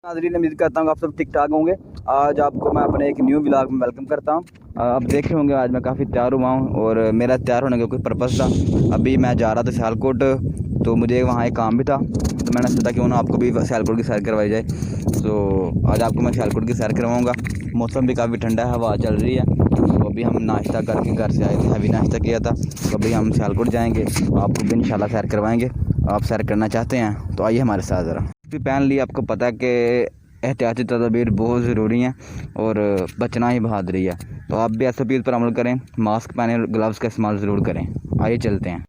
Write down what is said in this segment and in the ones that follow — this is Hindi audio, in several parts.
नाज़रीन, उम्मीद करता हूँ आप सब ठीक ठाक होंगे। आज आपको मैं अपने एक न्यू व्लॉग में वेलकम करता हूँ। आप देख रहे होंगे आज मैं काफ़ी तैयार हुआ हूँ और मेरा तैयार होने का कोई पर्पज़ था। अभी मैं जा रहा था सियालकोट, तो मुझे वहाँ एक काम भी था, तो मैंने सोचा क्यों ना आपको भी सियालकोट की सैर करवाई जाए। तो आज आपको मैं सियालकोट की सैर करवाऊँगा। मौसम भी काफ़ी ठंडा है, हवा चल रही है। तो अभी हम नाश्ता करके घर से आए थे, हैवी नाश्ता किया था। तो अभी हम सियालकोट जाएँगे, आपको भी इंशाल्लाह सैर करवाएँगे। आप सैर करना चाहते हैं तो आइए हमारे साथ ज़रा। भी पहन ली, आपको पता है कि एहतियाती तदबीर बहुत ज़रूरी हैं और बचना ही बहादुरी है। तो आप भी एसओपी पर अमल करें, मास्क पहने, ग्लव्स का इस्तेमाल ज़रूर करें। आइए चलते हैं।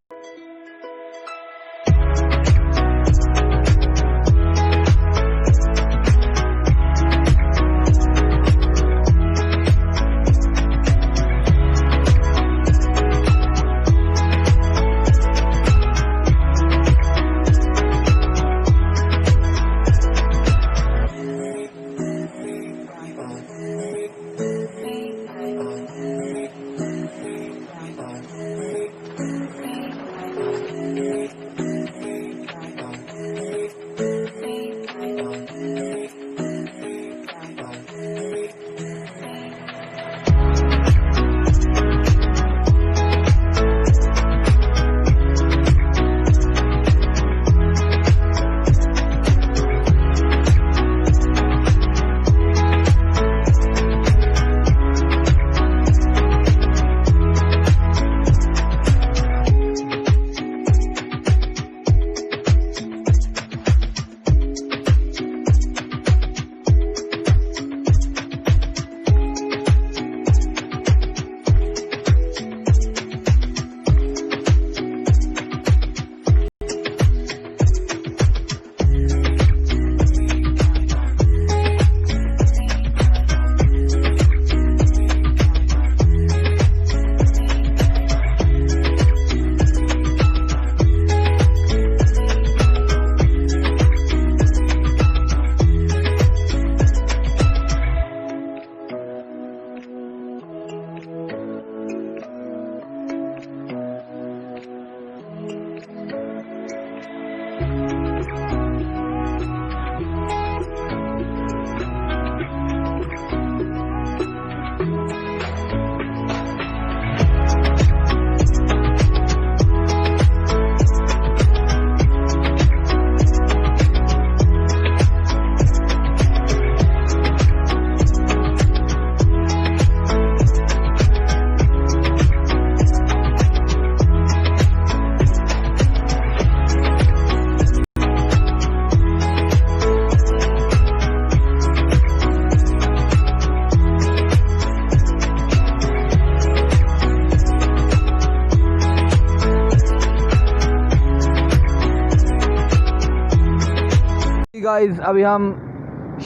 गाइस, अभी हम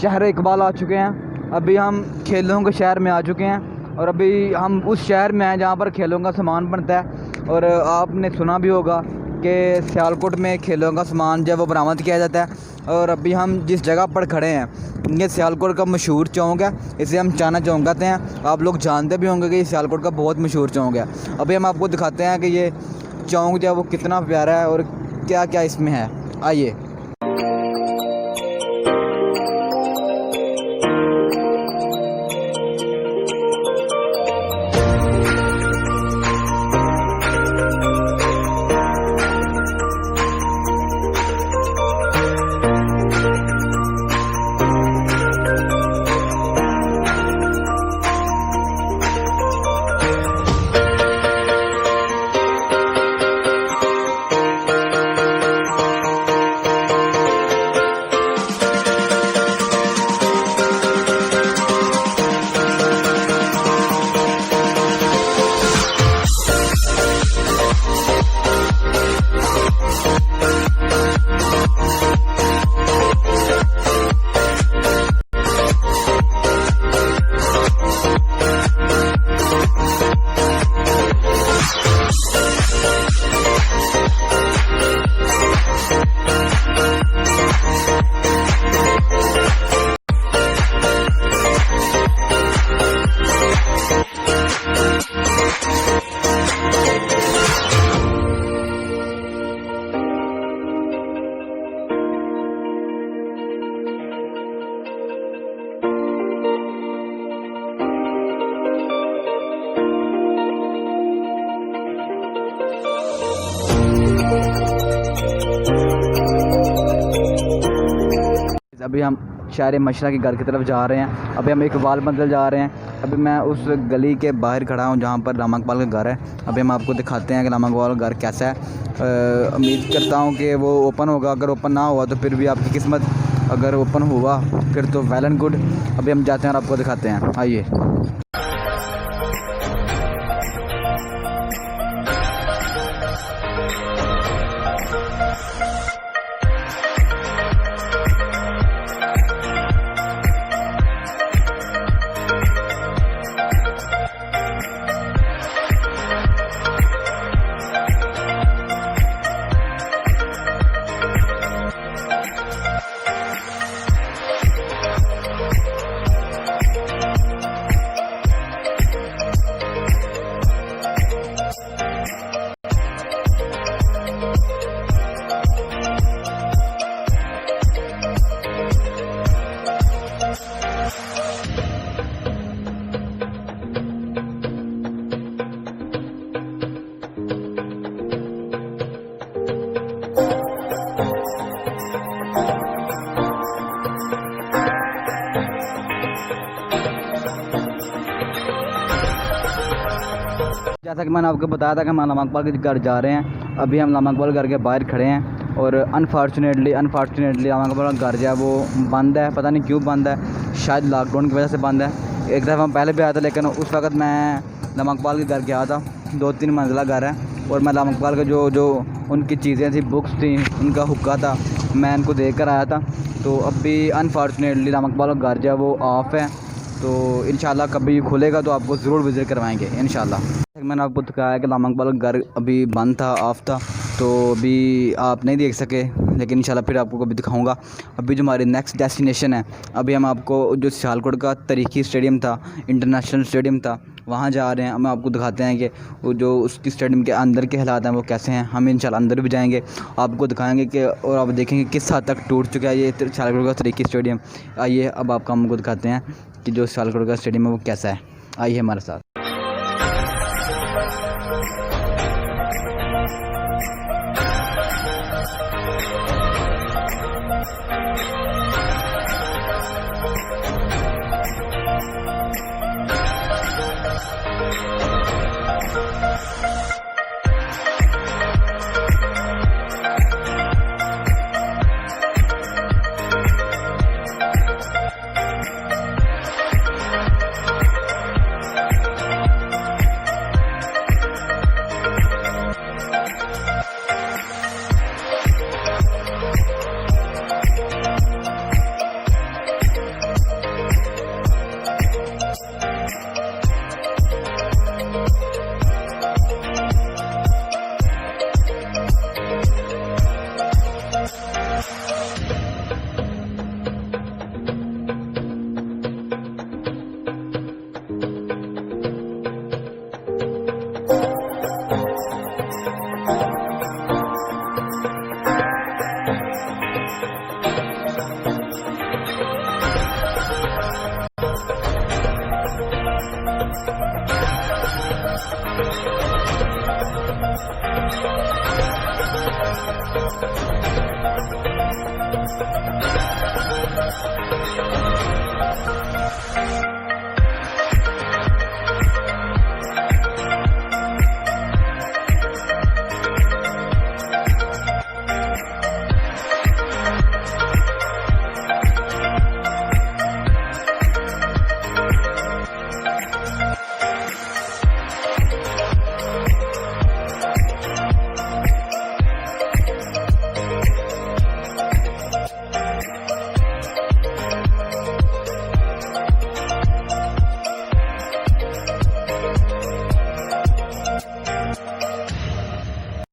शहर इकबाल आ चुके हैं। अभी हम खेलों के शहर में आ चुके हैं और अभी हम उस शहर में हैं जहाँ पर खेलों का सामान बनता है। और आपने सुना भी होगा कि सियालकोट में खेलों का सामान जब वो बरामद किया जाता है। और अभी हम जिस जगह पर खड़े हैं, ये सियालकोट का मशहूर चौक है, इसे हम चाना चौक कहते हैं। आप लोग जानते भी होंगे कि ये सियालकोट का बहुत मशहूर चौक है। अभी हम आपको दिखाते हैं कि ये चौक जो है वो कितना प्यारा है और क्या क्या इसमें है। आइए। अभी हम शायर मशरा के घर की तरफ जा रहे हैं। अभी हम इकबाल मंदिर जा रहे हैं। अभी मैं उस गली के बाहर खड़ा हूँ जहाँ पर रामा इकबाल का घर है। अभी हम आपको दिखाते हैं कि रामा इकबाल का घर कैसा है। उम्मीद करता हूँ कि वो ओपन होगा। अगर ओपन ना हुआ तो फिर भी आपकी किस्मत, अगर ओपन हुआ फिर तो वेल एंड गुड। अभी हम जाते हैं और आपको दिखाते हैं, आइए। जैसा कि मैंने आपको बताया था कि हम रामा इकबाल के घर जा रहे हैं। अभी हम रामा इकबाल घर के बाहर खड़े हैं और अनफॉर्चुनेटली रामा इकबाल का घर जो है वो बंद है। पता नहीं क्यों बंद है, शायद लॉकडाउन की वजह से बंद है। एक दफ़ा हम पहले भी आया था, लेकिन उस वक्त मैं रामा इकबाल के घर गया था। 2-3 मंजिला घर है और मैं रामा इकबाल के जो उनकी चीज़ें थी, बुक्स थी, उनका हुक्का था, मैं इनको देख कर आया था। तो अभी अनफॉर्चुनेटली रामा इकबाल का घर जो है वो ऑफ़ है। तो इंशाल्लाह कभी खुलेगा तो आपको ज़रूर विज़िट करवाएंगे इंशाल्लाह। मैंने आपको दिखाया कि रामा इकबाल का घर अभी बंद था, ऑफ था, तो अभी आप नहीं देख सके, लेकिन इंशाल्लाह फिर आपको कभी दिखाऊंगा। अभी जो हमारी नेक्स्ट डेस्टिनेशन है, अभी हम आपको जो सियालकोट का तारीखी स्टेडियम था, इंटरनेशनल स्टेडियम था, वहाँ जा रहे हैं। हम आपको दिखाते हैं कि वो जो उसकी स्टेडियम के अंदर के हालात हैं वो कैसे हैं। हम इंशाल्लाह अंदर भी जाएंगे, आपको दिखाएंगे कि, और आप देखेंगे किस हद तक टूट चुका है ये सियालकोट का तारीखी स्टेडियम। आइए अब आपको हमको दिखाते हैं कि जो सियालकोट का स्टेडियम है वो कैसा है। आइए हमारे साथ।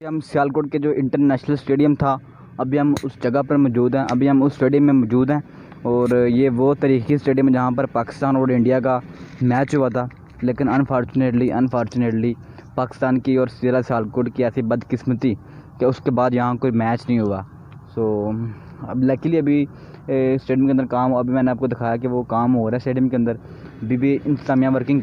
हम सियालकोट के जो इंटरनेशनल स्टेडियम था, अभी हम उस जगह पर मौजूद हैं। अभी हम उस स्टेडियम में मौजूद हैं और ये वो तारीखी स्टेडियम है जहाँ पर पाकिस्तान और इंडिया का मैच हुआ था। लेकिन अनफॉर्चुनेटली पाकिस्तान की और ज़िला सियालकोट की ऐसी बदकिस्मती कि उसके बाद यहाँ कोई मैच नहीं हुआ। अब लकीली अभी स्टेडियम के अंदर काम, अभी मैंने आपको दिखाया कि वो काम हो रहा है स्टेडियम के अंदर। अभी भी इंतज़ामिया वर्किंग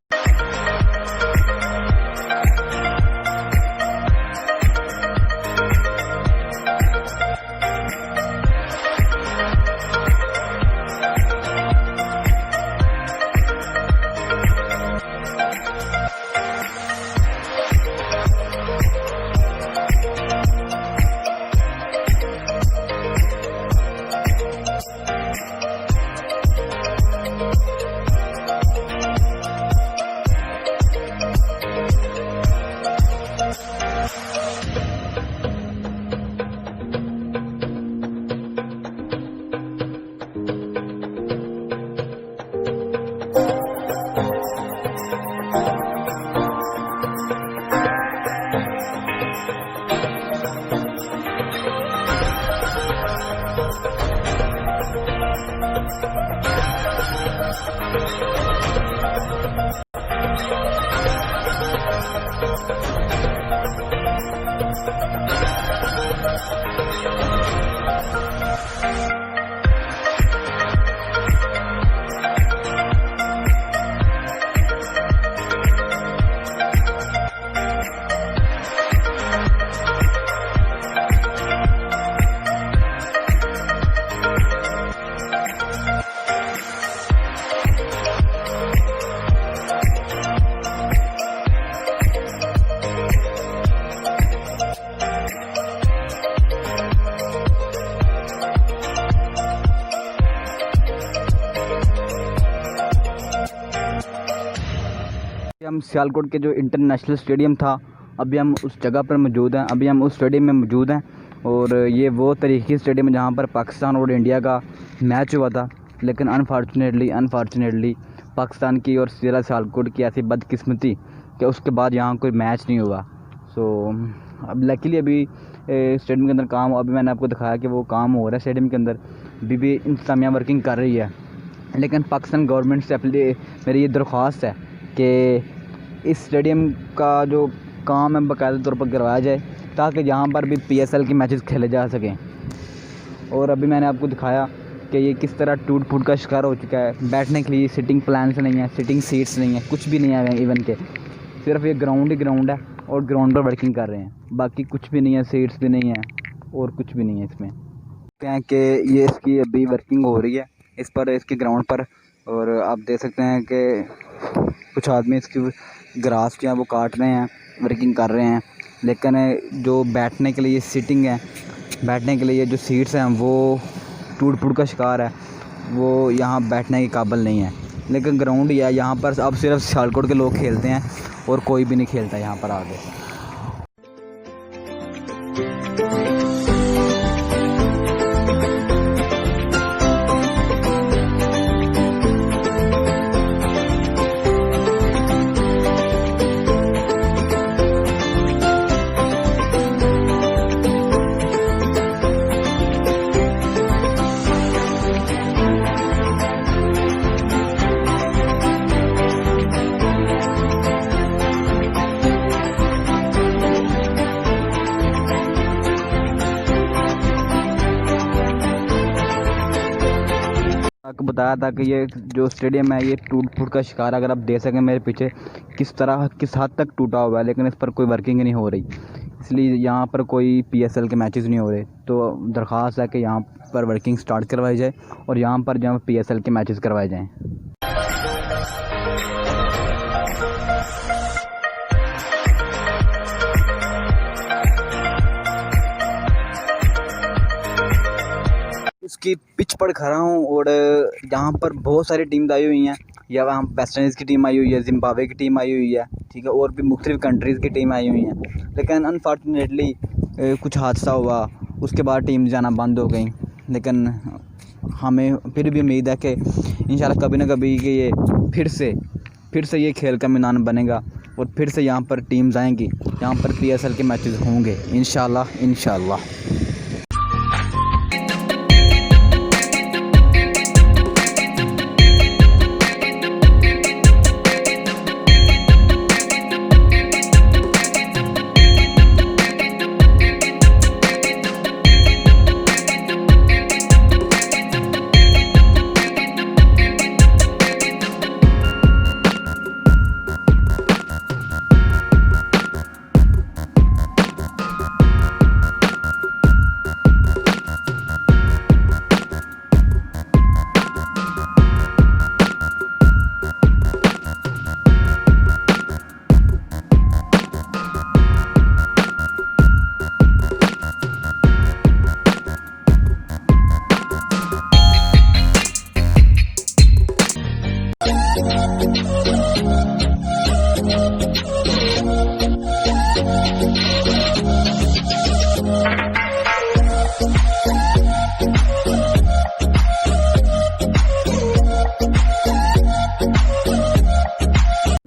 हम सियालकोट के जो इंटरनेशनल स्टेडियम था, अभी हम उस जगह पर मौजूद हैं। अभी हम उस स्टेडियम में मौजूद हैं और ये वो तरीक़ी स्टेडियम है जहाँ पर पाकिस्तान और इंडिया का मैच हुआ था। लेकिन अनफॉर्चुनेटली पाकिस्तान की और ज़िला सियालकोट की ऐसी बदकिस्मती कि उसके बाद यहाँ कोई मैच नहीं हुआ। अब लकीली अभी स्टेडियम के अंदर काम, अभी मैंने आपको दिखाया कि वो काम हो रहा है स्टेडियम के अंदर, अभी भी इंतज़ामिया वर्किंग कर रही है। लेकिन पाकिस्तान गवर्नमेंट से मेरी ये दरख्वास्त है कि इस स्टेडियम का जो काम है बाकायदा तौर पर करवाया जाए ताकि यहाँ पर भी PSL के मैचेस खेले जा सकें। और अभी मैंने आपको दिखाया कि ये किस तरह टूट फूट का शिकार हो चुका है। बैठने के लिए सिटिंग प्लान्स नहीं है, सिटिंग सीट्स नहीं है, कुछ भी नहीं है इवन के। सिर्फ ये ग्राउंड ही ग्राउंड है और ग्राउंड पर वर्किंग कर रहे हैं, बाकी कुछ भी नहीं है, सीट्स भी नहीं है और कुछ भी नहीं है इसमें। कहते हैं कि ये इसकी अभी वर्किंग हो रही है इस पर, इसके ग्राउंड पर। और आप देख सकते हैं कि कुछ आदमी इसकी ग्रास जो है वो काट रहे हैं, वर्किंग कर रहे हैं। लेकिन जो बैठने के लिए सिटिंग है, बैठने के लिए जो सीट्स हैं वो टूट फूट का शिकार है, वो यहाँ बैठने के काबिल नहीं है। लेकिन ग्राउंड ही है, यहाँ पर अब सिर्फ सियालकोट के लोग खेलते हैं और कोई भी नहीं खेलता यहाँ पर आगे। आपको बताया था कि ये जो स्टेडियम है ये टूट फूट का शिकार है। अगर आप देख सकें मेरे पीछे किस हद तक टूटा हुआ है, लेकिन इस पर कोई वर्किंग नहीं हो रही, इसलिए यहाँ पर कोई PSL के मैचेस नहीं हो रहे। तो दरख्वास्त है कि यहाँ पर वर्किंग स्टार्ट करवाई जाए और यहाँ पर जहाँ PSL के मैचेस करवाए जाएँ। इसकी पिच पर खड़ा हूँ और यहाँ पर बहुत सारी टीम्स आई हुई हैं। यहाँ वेस्ट इंडीज़ की टीम आई हुई है, जिम्बाब्वे की टीम आई हुई है, ठीक है, और भी मुख्तलिफ कंट्रीज़ की टीम आई हुई हैं। लेकिन अनफॉर्चुनेटली कुछ हादसा हुआ, उसके बाद टीम जाना बंद हो गई। लेकिन हमें फिर भी उम्मीद है कि इंशाल्लाह कभी ना कभी कि ये फिर से ये खेल का मैदान बनेगा और फिर से यहाँ पर टीम्स आएंगी, यहाँ पर PSL के मैचेस होंगे इंशाल्लाह।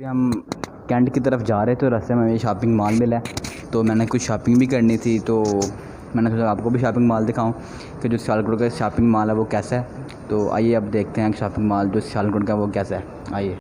हम कैंट की तरफ जा रहे थे, रास्ते में शॉपिंग मॉल मिला है, तो मैंने कुछ शॉपिंग भी करनी थी। तो मैंने सोचा आपको भी शॉपिंग मॉल दिखाऊं कि जो सियालकोट का शॉपिंग मॉल है वो कैसा है। तो आइए अब देखते हैं शॉपिंग मॉल जो सियालकोट का वो कैसा है। आइए।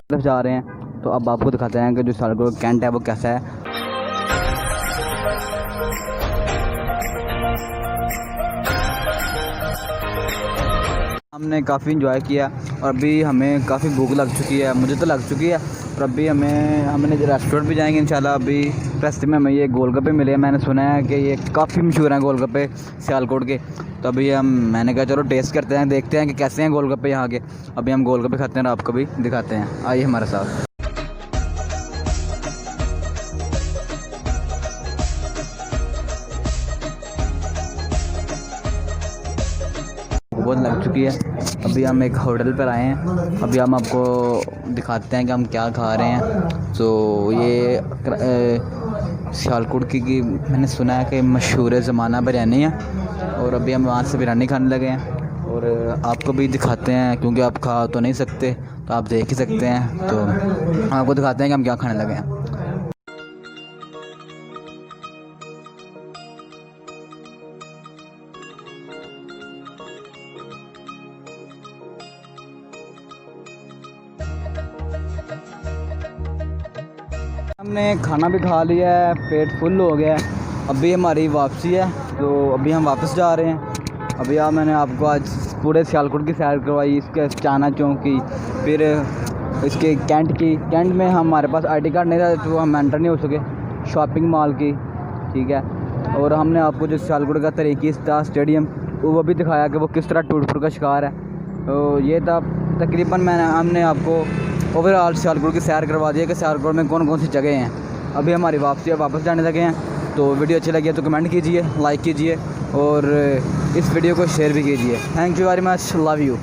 तरफ जा रहे हैं तो अब आपको दिखाते हैं कि जो सियालकोट कैंट है वो कैसा है। हमने काफ़ी इंजॉय किया और अभी हमें काफ़ी भूख लग चुकी है, मुझे तो लग चुकी है। और अभी हमने रेस्टोरेंट भी जाएंगे इंशाल्लाह। अभी रास्ते में हमें ये गोलगप्पे मिले हैं, मैंने सुना है कि ये काफ़ी मशहूर हैं गोलगप्पे सियालकोट के। तो अभी मैंने कहा चलो टेस्ट करते हैं, देखते हैं कि कैसे हैं गोलगप्पे यहाँ के। अभी हम गोलगप्पे खाते हैं और आपको भी दिखाते हैं, आइए हमारे साथ। बहुत लग चुकी है। अभी हम एक होटल पर आए हैं, अभी हम आपको दिखाते हैं कि हम क्या खा रहे हैं। तो ये सियालकोट की मैंने सुना है कि मशहूर ज़माना बिरयानी है और अभी हम वहाँ से बिरयानी खाने लगे हैं और आपको भी दिखाते हैं, क्योंकि आप खा तो नहीं सकते तो आप देख ही सकते हैं। तो आपको दिखाते हैं कि हम क्या खाने लगे हैं। हमने खाना भी खा लिया है, पेट फुल हो गया है। अभी हमारी वापसी है तो अभी हम वापस जा रहे हैं। अभी मैंने आपको आज पूरे सियालकोट की सैर करवाई, इसके चाना चौक की, फिर इसके कैंट में हमारे पास आईडी कार्ड नहीं था तो हम एंटर नहीं हो सके, शॉपिंग मॉल की, ठीक है। और हमने आपको जो सियालकोट का तरीक़ी स्टेडियम वो भी दिखाया कि वो किस तरह टूट फूट का शिकार है। तो ये था तकरीबन हमने आपको ओवरऑल सियालकोट की सैर करवा दी है कि सियालकोट में कौन कौन सी जगह हैं। अभी हमारी वापसी है, वापस जाने लगे हैं। तो वीडियो अच्छी लगी है तो कमेंट कीजिए, लाइक कीजिए और इस वीडियो को शेयर भी कीजिए। Thank you very much, love you.